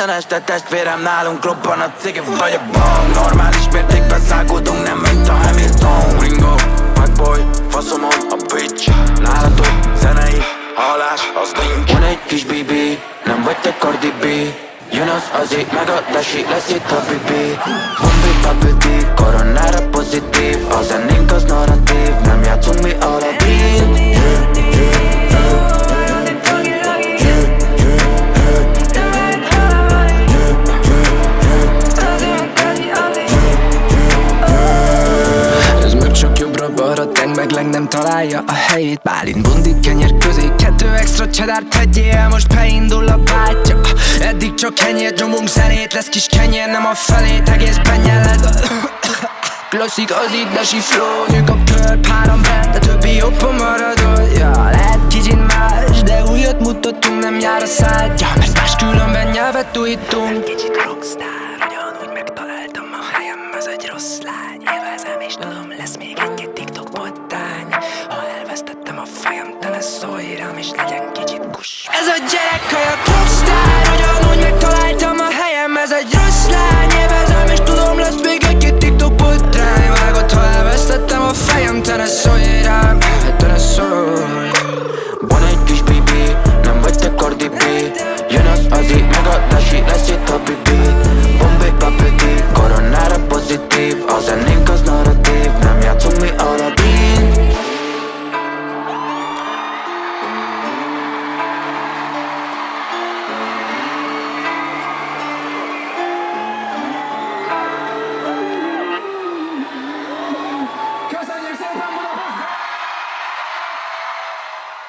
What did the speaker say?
Minden este testvérem, nálunk robban a cigi vagy a bang. Normális mértékben szágódunk, nem mint a Hamilton. Ringo, Macboy, faszomon a bitch. Nálatok zenei hallás, az nincs. Van egy kis BB, nem vagy te Cardi B. Jön az meg a desi, lesz itt a bibi. Bumbi bubble tea, koronára pozitív. A zenénk az narratív, nem játszunk mi Aladdin. Ez meg csak jobbra-balra, meg nem találja a helyét. Bálint bundi kenyér közé, 2 extra cheddar tegyél, most beindul a bátya. Eddig csak kenyér, nyomunk zenét, lesz kis kenyér, nem a felét, egészben nyeled. Klasszik az iddesi flow, nyug a kör, páram be, de többi jobban maradol. Ja, lehet kicsit más, de újat mutatunk, nem jár a szád. Ja, mert máskülönben nyelvet újítunk. Kicsit rockstar, ugyanúgy megtaláltam a helyem, ez egy rossz lány. Élvezem és tudom, lesz még egy TikTok bottány. Ha elvesztettem a fejem, te ne szólj rám, és legyen kicsit kuss. Ez a gyerek a rockstar, ugyanúgy megtaláltam a helyem, ez egy rossz lány. Élvezem és tudom, lesz még egy TikTok bottány. Vágott, ha elvesztettem a fejem, te ne szólj rám.